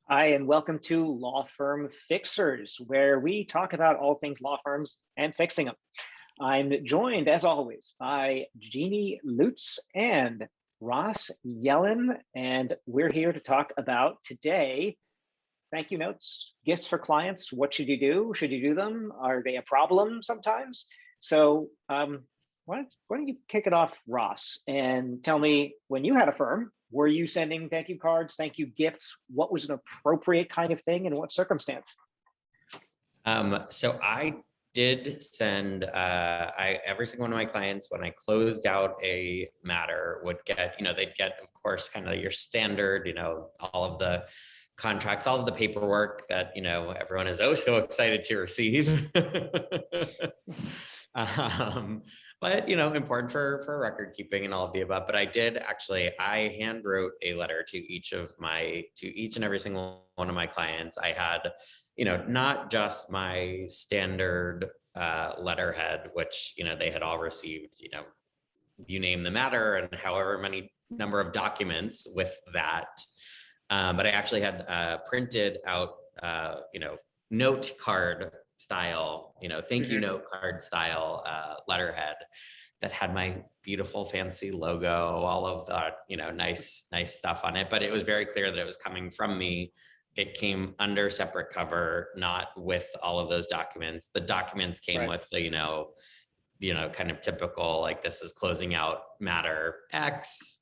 Hi, and welcome to Law Firm Fixers, where we talk about all things law firms and fixing them. I'm joined, as always, by Jeannie Lutz and Ross Yellen, and we're here to talk about today thank you notes, gifts for clients. What should you do? Should you do them? Are they a problem sometimes? So why don't you kick it off, Ross, and tell me, when you had a firm, were you sending thank you cards, thank you gifts? What was an appropriate kind of thing, and what circumstance? So I did send every single one of my clients, when I closed out a matter, would get, they'd get, of course, kind of your standard, all of the contracts, all of the paperwork that, everyone is oh so excited to receive. But important for record keeping and all of the above. But I hand wrote a letter to each and every single one of my clients. I had, not just my standard letterhead, which, they had all received, you name the matter and however many number of documents with that. But I actually had printed out, note card style, thank you note card style letterhead that had my beautiful fancy logo, all of that, nice stuff on it. But it was very clear that it was coming from me. It came under separate cover, not with all of those documents. The documents came with the, kind of typical, like, this is closing out matter X.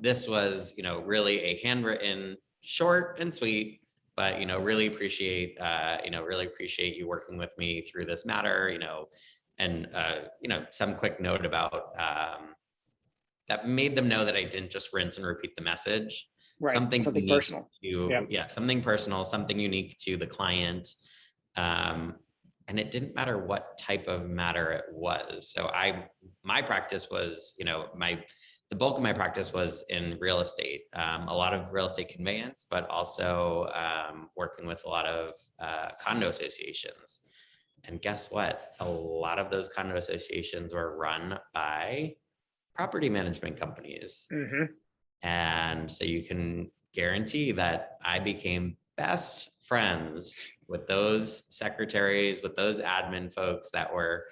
This was, really a handwritten, short and sweet, but, really appreciate you working with me through this matter, and, some quick note about that made them know that I didn't just rinse and repeat the message. Right, something personal. Something personal, something unique to the client. And it didn't matter what type of matter it was. So my practice was, the bulk of my practice was in real estate, a lot of real estate conveyance, but also working with a lot of condo associations. And guess what? A lot of those condo associations were run by property management companies. And so you can guarantee that I became best friends with those secretaries, with those admin folks that were,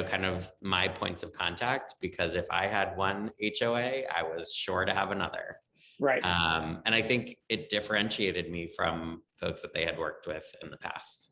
kind of my points of contact, because if I had one HOA, I was sure to have another. Right. And I think it differentiated me from folks that they had worked with in the past.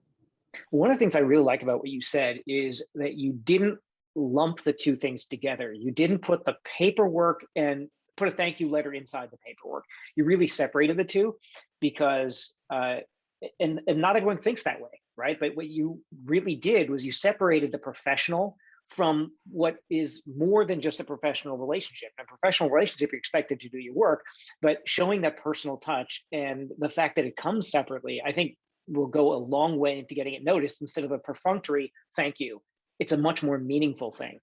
One of the things I really like about what you said is that you didn't lump the two things together. You didn't put the paperwork and put a thank you letter inside the paperwork. You really separated the two, because and not everyone thinks that way, right? But what you really did was you separated the professional from what is more than just a professional relationship. A professional relationship, you're expected to do your work, but showing that personal touch and the fact that it comes separately, I think will go a long way into getting it noticed instead of a perfunctory thank you. It's a much more meaningful thing.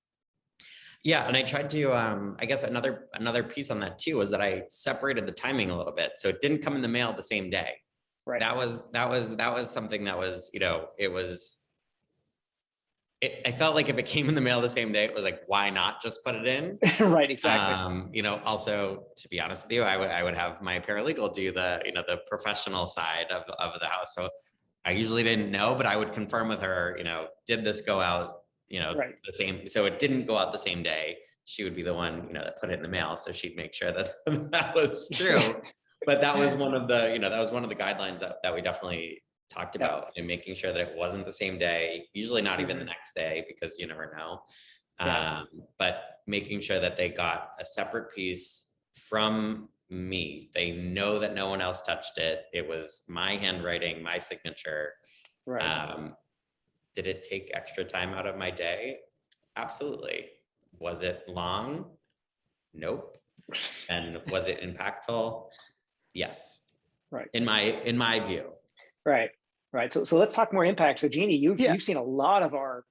Yeah, and I tried to, I guess another piece on that too was that I separated the timing a little bit, so it didn't come in the mail the same day. Right. That was something that was, I felt like if it came in the mail the same day, it was like, why not just put it in? Right, exactly. Also, to be honest with you, I would have my paralegal do the, the professional side of the house. So I usually didn't know, but I would confirm with her, did this go out, the same, so it didn't go out the same day. She would be the one, that put it in the mail. So she'd make sure that that was true. But that was one of the, that was one of the guidelines that we definitely talked about, and making sure that it wasn't the same day, usually not even the next day, because you never know. But making sure that they got a separate piece from me. They know that no one else touched it. It was my handwriting, my signature. Right. Did it take extra time out of my day? Absolutely. Was it long? Nope. And was it impactful? Yes. Right. In my view. Right. So let's talk more impact. So Jeannie, you've seen a lot of our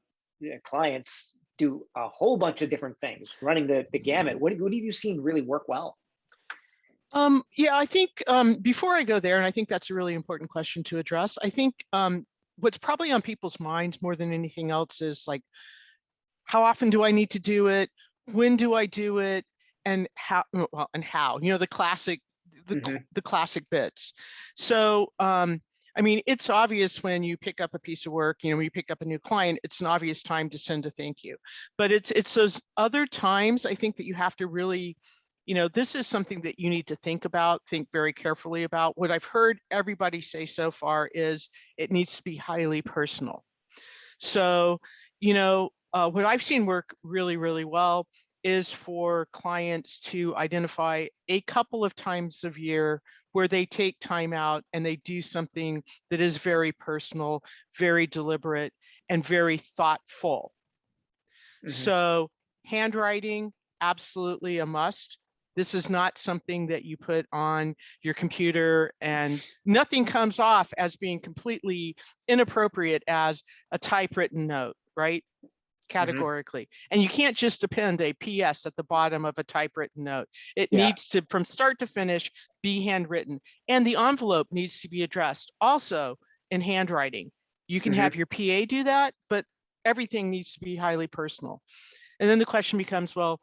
clients do a whole bunch of different things, running the gamut. What have you seen really work well? Yeah, I think before I go there, and I think that's a really important question to address, I think what's probably on people's minds more than anything else is, like, how often do I need to do it? When do I do it? And how? The classic the classic bits. So, I mean, it's obvious when you pick up a piece of work, when you pick up a new client, it's an obvious time to send a thank you. But it's those other times, I think, that you have to really, this is something that you need to think very carefully about. What I've heard everybody say so far is it needs to be highly personal. So, what I've seen work really, really well is for clients to identify a couple of times of year where they take time out and they do something that is very personal, very deliberate, and very thoughtful. So handwriting, absolutely a must. This is not something that you put on your computer and nothing comes off as being completely inappropriate as a typewritten note, right? Categorically. And you can't just append a PS at the bottom of a typewritten note. It needs to, from start to finish, be handwritten. And the envelope needs to be addressed also in handwriting. You can have your PA do that, but everything needs to be highly personal. And then the question becomes, well,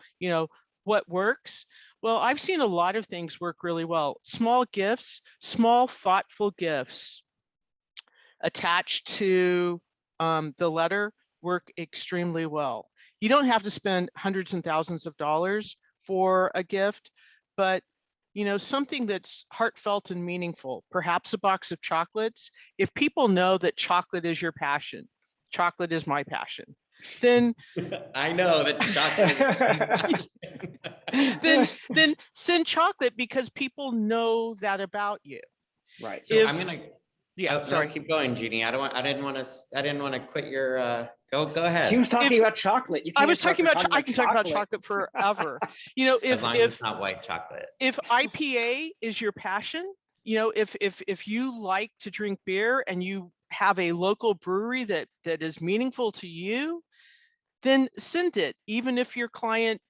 what works? Well, I've seen a lot of things work really well. Small gifts, small thoughtful gifts attached to the letter work extremely well. You don't have to spend hundreds and thousands of dollars for a gift, but something that's heartfelt and meaningful, perhaps a box of chocolates. If people know that chocolate is your passion, chocolate is my passion, then I know that chocolate then send chocolate because people know that about you. Right. So I'm gonna sorry. Keep going, Jeannie. I didn't want to quit your go ahead. She was talking about chocolate. I was talking about I can talk about chocolate forever. As long as it's not white chocolate. If IPA is your passion, if you like to drink beer and you have a local brewery that is meaningful to you, then send it, even if your client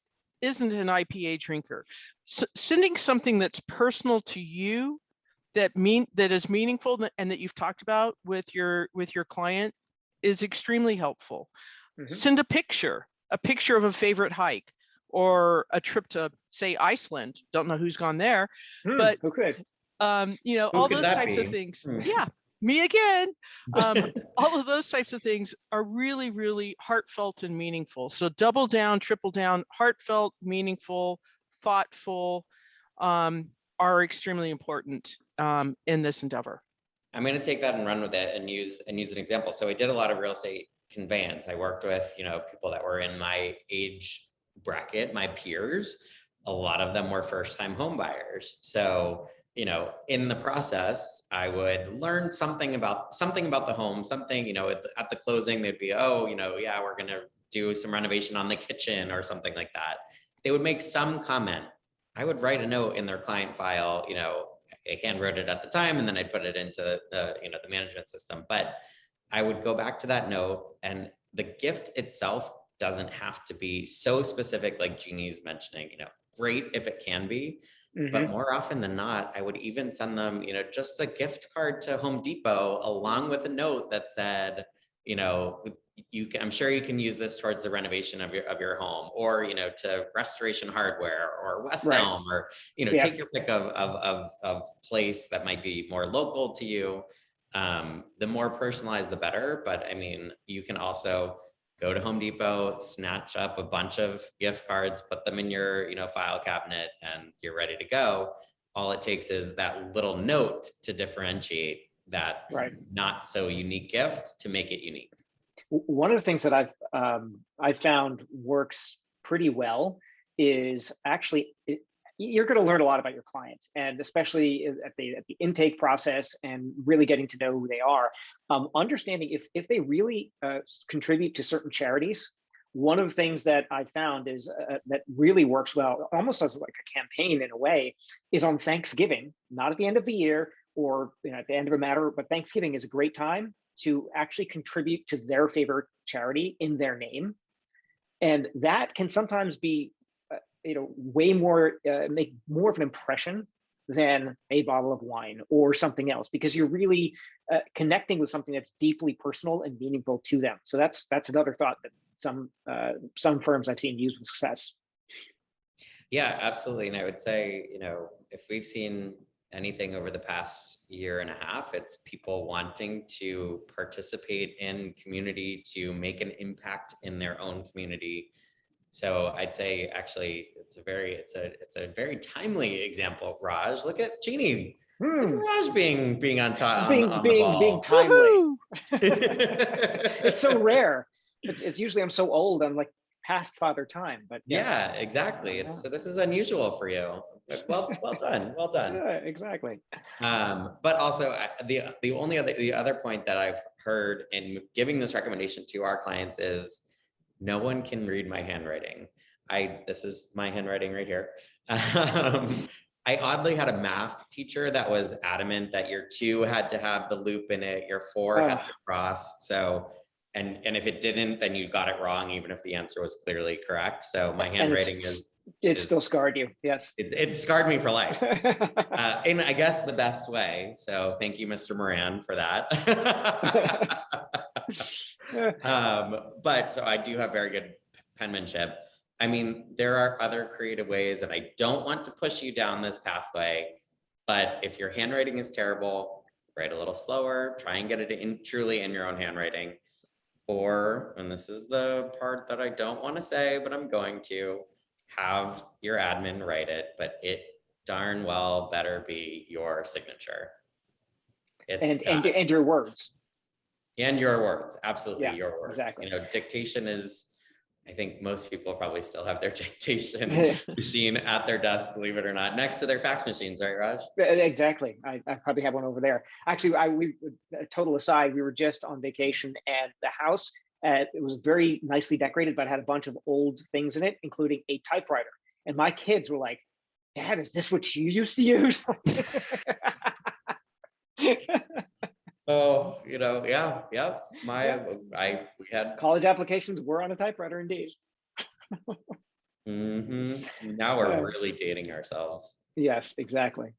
isn't an IPA drinker. Sending something that's personal to you, that is meaningful and that you've talked about with your client is extremely helpful. Send a picture of a favorite hike or a trip to, say, Iceland. Don't know who's gone there, but who could? All those types of things. Yeah, me again. All of those types of things are really, really heartfelt and meaningful. So double down, triple down, heartfelt, meaningful, thoughtful, are extremely important in this endeavor. I'm going to take that and run with it and use an example. So I did a lot of real estate conveyance. I worked with, people that were in my age bracket, my peers. A lot of them were first-time home buyers. So, in the process, I would learn something about the home, at the closing, they'd be, we're going to do some renovation on the kitchen or something like that. They would make some comment. I would write a note in their client file, I handwrote it at the time, and then I'd put it into the management system. But I would go back to that note, and the gift itself doesn't have to be so specific, like Jeannie's mentioning. Great if it can be, but more often than not, I would even send them, just a gift card to Home Depot along with a note that said, I'm sure you can use this towards the renovation of your home, or to Restoration Hardware or West Elm, or take your pick of place that might be more local to you. The more personalized, the better. But I mean, you can also go to Home Depot, snatch up a bunch of gift cards, put them in your file cabinet, and you're ready to go. All it takes is that little note to differentiate that not so unique gift to make it unique. One of the things that I've found works pretty well is actually you're going to learn a lot about your clients, and especially at the intake process and really getting to know who they are. Understanding if they really contribute to certain charities. One of the things that I found is that really works well, almost as like a campaign in a way, is on Thanksgiving, not at the end of the year or at the end of a matter, but Thanksgiving is a great time to actually contribute to their favorite charity in their name. And that can sometimes be, way more, make more of an impression than a bottle of wine or something else, because you're really connecting with something that's deeply personal and meaningful to them. So that's another thought that some firms I've seen use with success. Yeah, absolutely. And I would say, if we've seen anything over the past year and a half, it's people wanting to participate in community, to make an impact in their own community. So I'd say actually it's a very timely example, Raj. Look at Jeannie. Look at Hmm. Raj being on top Being on the being ball. timely. Woohoo! It's so rare. It's usually I'm so old, I'm like past father time, but yes. Yeah, exactly. So this is unusual for you. Well done. Well done. Yeah, exactly. But also the other point that I've heard in giving this recommendation to our clients is no one can read my handwriting. This is my handwriting right here. I oddly had a math teacher that was adamant that your 2 had to have the loop in it, your 4 had to cross. So, and if it didn't, then you got it wrong, even if the answer was clearly correct. So my handwriting it still scarred you. Yes. It scarred me for life. In I guess the best way. So thank you, Mr. Moran, for that. But so I do have very good penmanship. I mean, there are other creative ways, and I don't want to push you down this pathway, but if your handwriting is terrible, write a little slower, try and get it truly in your own handwriting. Or, and this is the part that I don't want to say, but I'm going to, have your admin write it, but it darn well better be your signature. And your words. And your words, absolutely, Yeah, your words. exactly. Dictation is, I think most people probably still have their dictation machine at their desk, believe it or not, next to their fax machines, right, Raj? Exactly. I probably have one over there. Actually, total aside, we were just on vacation, and the house, it was very nicely decorated, but had a bunch of old things in it, including a typewriter. And my kids were like, "Dad, is this what you used to use?" Oh, yeah. We had college applications were on a typewriter, indeed. Now we're really dating ourselves. Yes, exactly.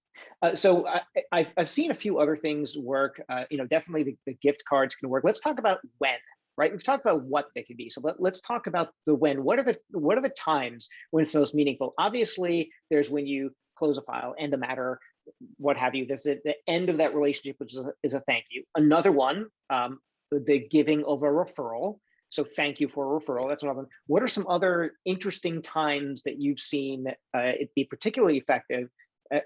So I've seen a few other things work. Definitely the gift cards can work. Let's talk about when, right? We've talked about what they can be. So let's talk about the when. What are the times when it's most meaningful? Obviously, there's when you close a file, end a matter, what have you. There's the end of that relationship, which is a thank you. Another one, the giving of a referral. So thank you for a referral. That's another one. What are some other interesting times that you've seen it be particularly effective,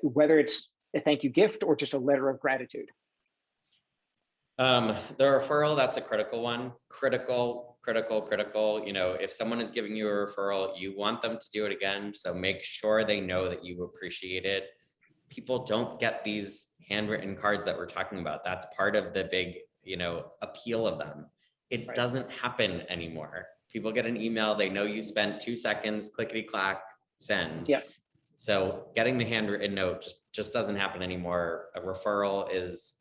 whether it's a thank you gift or just a letter of gratitude? The referral, that's a critical one. Critical. If someone is giving you a referral, you want them to do it again. So make sure they know that you appreciate it. People don't get these handwritten cards that we're talking about. That's part of the big, appeal of them. It doesn't happen anymore. People get an email, they know you spent 2 seconds, clickety clack, send. Yeah. So getting the handwritten note just doesn't happen anymore. A referral is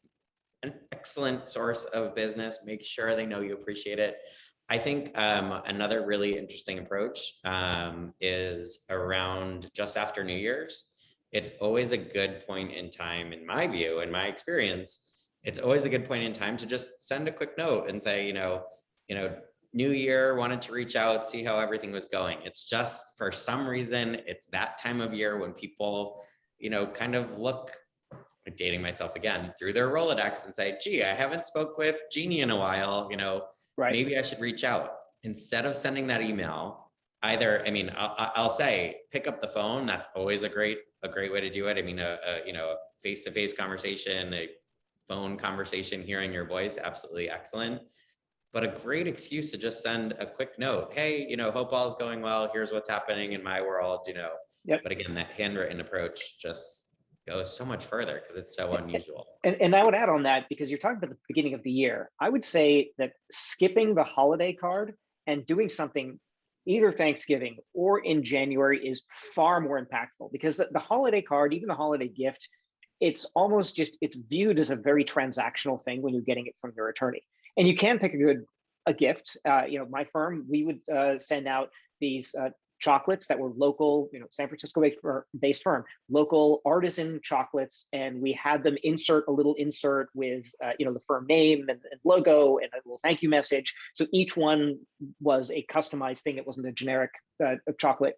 an excellent source of business. Make sure they know you appreciate it. I think another really interesting approach is around just after New Year's. It's always a good point in time, in my view, in my experience, it's always a good point in time to just send a quick note and say, new year, wanted to reach out, see how everything was going. It's just, for some reason, it's that time of year when people, kind of look, dating myself again, through their Rolodex and say, gee, I haven't spoke with Jeannie in a while, maybe I should reach out. Instead of sending that email, I'll say, pick up the phone. That's always a great way to do it. A face-to-face conversation, a phone conversation, hearing your voice, absolutely excellent. But a great excuse to just send a quick note. Hey, hope all is going well. Here's what's happening in my world, Yep. But again, that handwritten approach just goes so much further because it's so unusual. And I would add on that, because you're talking about the beginning of the year, I would say that skipping the holiday card and doing something either Thanksgiving or in January is far more impactful, because the holiday card, even the holiday gift, it's almost just, it's viewed as a very transactional thing when you're getting it from your attorney. And you can pick a gift. My firm, we would send out these chocolates that were local, San Francisco based firm, local artisan chocolates, and we had them insert a little insert with the firm name and logo and a little thank you message. So each one was a customized thing. It wasn't a generic chocolate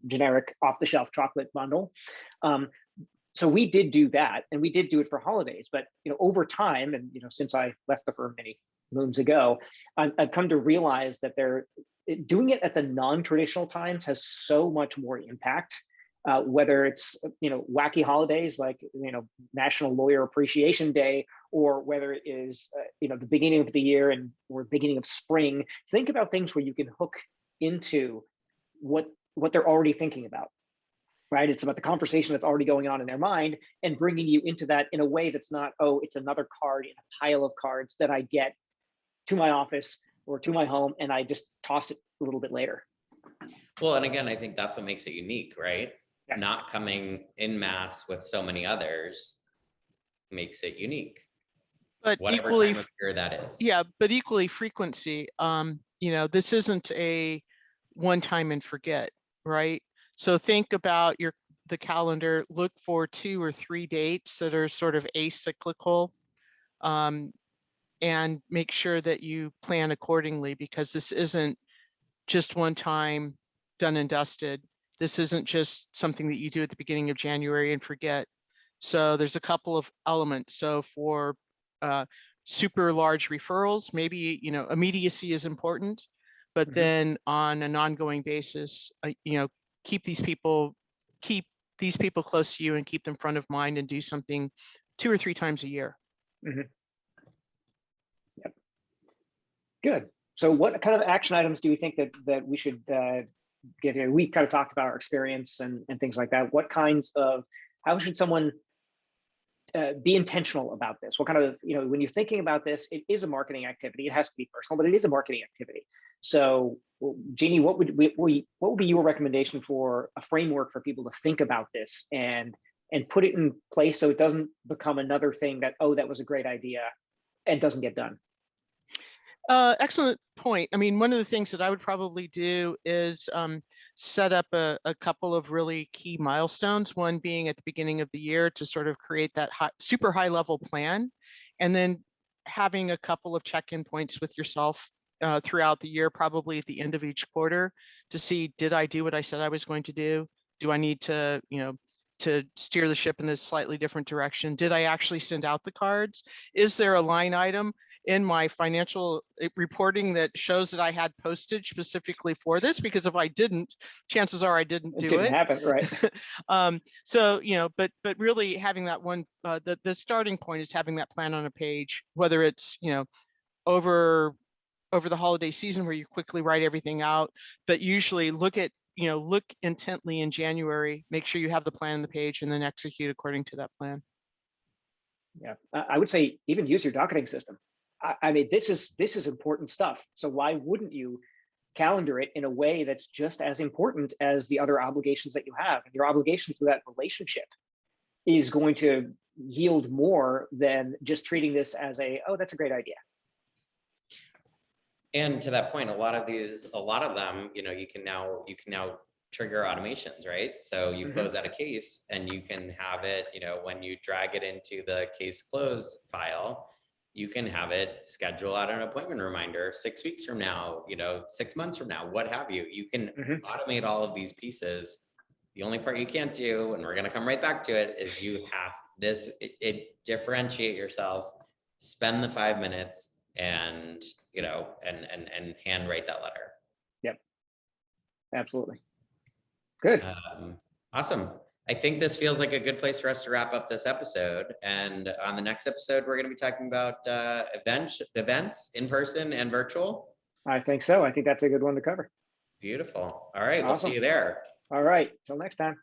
generic off-the-shelf chocolate bundle. So we did do that, and we did do it for holidays. But over time, and since I left the firm many moons ago, I've come to realize that doing it at the non-traditional times has so much more impact. Whether it's wacky holidays like National Lawyer Appreciation Day, or whether it is the beginning of the year or beginning of spring. Think about things where you can hook into what they're already thinking about. Right? It's about the conversation that's already going on in their mind, and bringing you into that in a way that's not, oh, it's another card in a pile of cards that I get to my office or to my home and I just toss it a little bit later. Well, and again, I think that's what makes it unique, right? Yeah. Not coming in mass with so many others makes it unique. But whatever equally, time of year that is. yeah, but equally frequency. This isn't a one time and forget, right? So think about the calendar, look for 2 or 3 dates that are sort of acyclical, and make sure that you plan accordingly, because this isn't just one time done and dusted. This isn't just something that you do at the beginning of January and forget. So there's a couple of elements. So for super large referrals, maybe immediacy is important, but then on an ongoing basis, keep these people close to you and keep them front of mind, and do something 2 or 3 times a year. Yep. Good. So what kind of action items do you think that we should get here? We kind of talked about our experience and things like that. How should someone be intentional about this? What kind of, when you're thinking about this, it is a marketing activity. It has to be personal, but it is a marketing activity. So Jeannie, what would be your recommendation for a framework for people to think about this and put it in place so it doesn't become another thing that, oh, that was a great idea and doesn't get done? Excellent point. I mean, one of the things that I would probably do is set up a couple of really key milestones, one being at the beginning of the year to sort of create that super high level plan, and then having a couple of check-in points with yourself throughout the year, probably at the end of each quarter, to see, did I do what I said I was going to do? Do I need to, to steer the ship in a slightly different direction? Did I actually send out the cards? Is there a line item in my financial reporting that shows that I had postage specifically for this? Because if I didn't, chances are I didn't do it. It didn't happen, right? So, but really having that one, the starting point is having that plan on a page, whether it's, over the holiday season where you quickly write everything out, but usually look intently in January, make sure you have the plan on the page, and then execute according to that plan. Yeah, I would say even use your docketing system. I mean, this is important stuff. So why wouldn't you calendar it in a way that's just as important as the other obligations that you have? And your obligation to that relationship is going to yield more than just treating this as oh, that's a great idea. And to that point, a lot of them, you can now trigger automations, right? So you close out a case and you can have it, when you drag it into the case closed file, you can have it schedule out an appointment reminder 6 weeks from now, 6 months from now, what have you. You can automate all of these pieces. The only part you can't do, and we're going to come right back to it, is you have differentiate yourself, spend the 5 minutes and, and handwrite that letter. Yep. Absolutely. Good. Awesome. I think this feels like a good place for us to wrap up this episode. And on the next episode, we're going to be talking about events in person and virtual. I think so. I think that's a good one to cover. Beautiful. All right. Awesome. We'll see you there. All right. Till next time.